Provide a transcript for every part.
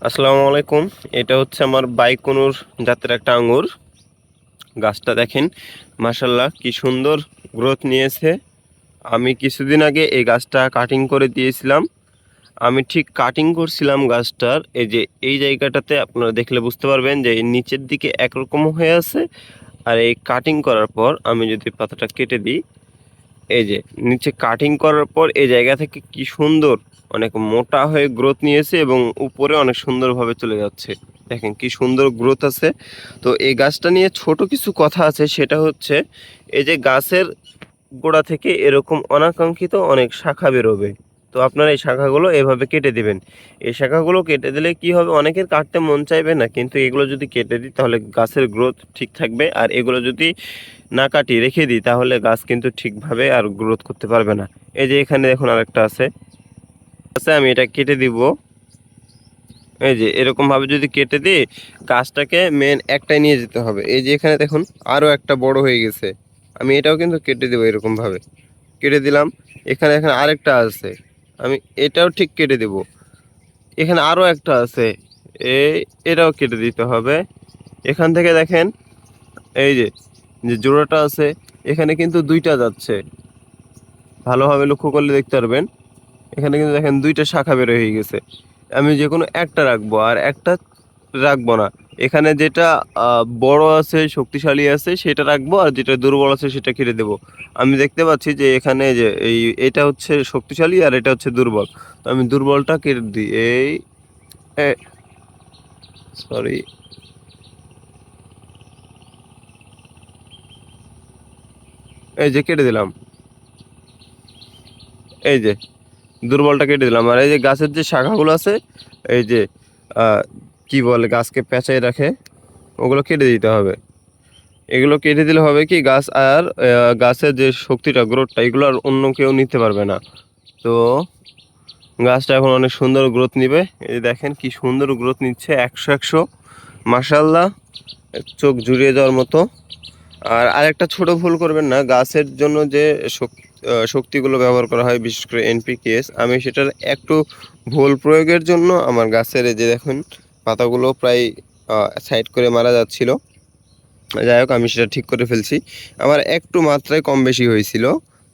আসসালামু আলাইকুম। এটা হচ্ছে আমার বাইকনুর জাতের একটা আঙ্গুর। গাছটা দেখেন, মাশাল্লাহ কি সুন্দর গ্রোথ নিয়েছে। আমি কিছুদিন আগে এই গাছটা কাটিং করে দিয়েছিলাম। আমি ঠিক কাটিং করছিলাম গাছটার, এই যে এই জায়গাটাতে আপনারা দেখলে বুঝতে পারবেন যে এর নিচের দিকে একরকম হয়ে আছে। আর এই কাটিং করার পর আমি যদি পাতাটা কেটে দিই, এই যে নিচে কাটিং করার পর এই জায়গা থেকে কি সুন্দর অনেক মোটা হয়ে গ্রোথ নিয়েছে এবং উপরে অনেক সুন্দরভাবে চলে যাচ্ছে। দেখেন কি সুন্দর গ্রোথ আছে। তো এই গাছটা নিয়ে ছোট কিছু কথা আছে, সেটা হচ্ছে এই যে গাছের গোড়া থেকে এরকম অনাকাঙ্ক্ষিত অনেক শাখা বেরোবে। তো আপনারা এই শাখাগুলো এভাবে কেটে দিবেন। এই শাখাগুলো কেটে দিলে কি হবে, অনেকের কাটতে মন চাইবে না, কিন্তু এগুলো যদি কেটে দিই তাহলে গাছের গ্রোথ ঠিক থাকবে। আর এগুলো যদি না কাটি রেখে দিই তাহলে গাছ কিন্তু ঠিকভাবে আর গ্রোথ করতে পারবে না। এই যে এখানে দেখুন আরেকটা আছে, আমি এটা কেটে দিব। এই যে এরকম ভাবে যদি কেটে দিই, গাছটাকে মেন একটাই নিয়ে যেতে হবে। এই যে এখানে দেখুন আরো একটা বড় হয়ে গেছে, আমি এটাও কিন্তু কেটে দেবো। এরকম ভাবে কেটে দিলাম। এখানে এখানে আরেকটা আছে, আমি এটাও ঠিক কেটে দেব। এখানে আরো একটা আছে, এই এটাও কেটে দিতে হবে। এখান থেকে দেখেন এই যে যে জোড়াটা আছে, এখানে কিন্তু দুইটা যাচ্ছে। ভালোভাবে লক্ষ্য করলে দেখতে পারবেন এখানে কিন্তু দেখেন দুইটা শাখা বের হয়ে গেছে। আমি যে কোনো একটা রাখবো আর একটা রাখবো না। এখানে যেটা বড় আছে শক্তিশালী আছে সেটা রাখবো, আর যেটা দুর্বল আছে সেটা কেটে দেবো। আমি দেখতে পাচ্ছি যে এখানে যে এটা হচ্ছে শক্তিশালী আর এটা হচ্ছে দুর্বল। তো আমি দুর্বলটা কেটে দিই। সরি, এই যে কেটে দিলাম। এই যে দুর্বলটা কেটে দিলাম। আর এই যে গাছের যে শাখাগুলো আছে, এই যে আহ, কি বলে গাছকে পেঁচাই রাখে, ওগুলো কেটে দিতে হবে। এগুলো কেটে দিলে হবে কি, গাছ আর গাছের যে শক্তিটা গ্রোথটা এগুলো আর অন্য কেউ নিতে পারবে না। তো গাছটা এখন অনেক সুন্দর গ্রোথ নিবে। এই দেখেন কি সুন্দর গ্রোথ নিচ্ছে, 100 মাশাল্লাহ, চোখ জুড়িয়ে যাওয়ার মতো। আর আরেকটা ছোট ভুল করবেন না, গাছের জন্য যে শক্তিগুলো ব্যবহার করা হয় বিশেষ করে এনপিকেএস, আমি সেটার একটু ভুল প্রয়োগের জন্য আমার গাছের এই যে দেখুন পাতাগুলো প্রায় সাইড করে মারা যাচ্ছিল। যাই হোক, আমি সেটা ঠিক করে ফেলছি। আমার একটু মাত্রায় কম বেশি হয়েছিল,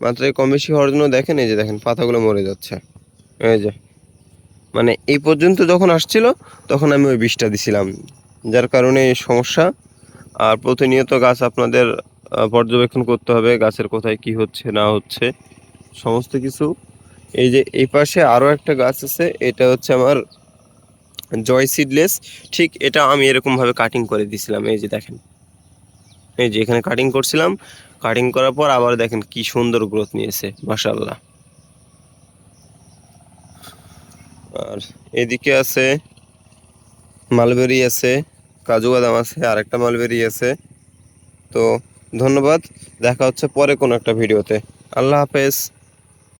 মাত্রায় কম বেশি হওয়ার জন্য দেখেন এই যে দেখেন পাতাগুলো মরে যাচ্ছে। এই যে মানে এই পর্যন্ত যখন আসছিল তখন আমি ওই বিষটা দিছিলাম, যার কারণে এই সমস্যা। আর প্রতিনিয়ত গাছ আপনাদের পর্যবেক্ষণ করতে হবে, গাছের কোথায় কি হচ্ছে না হচ্ছে সমস্ত কিছু। এই যে এই পাশে আরও একটা গাছ আছে, এটা হচ্ছে আমার জয় সিডলেস। ঠিক এটা আমি এরকমভাবে কাটিং করে দিছিলাম। এই যে দেখেন, এই যে এখানে কাটিং করছিলাম, কাটিং করার পর আবার দেখেন কি সুন্দর গ্রোথ নিয়েছে মাশাআল্লাহ। আর এদিকে আছে মালবেরি আছে, কাজু বাদাম আছে, আর একটা মালবেরি আছে। তো ধন্যবাদ, দেখা হচ্ছে পরে কোনো একটা ভিডিওতে। আল্লাহ হাফেজ।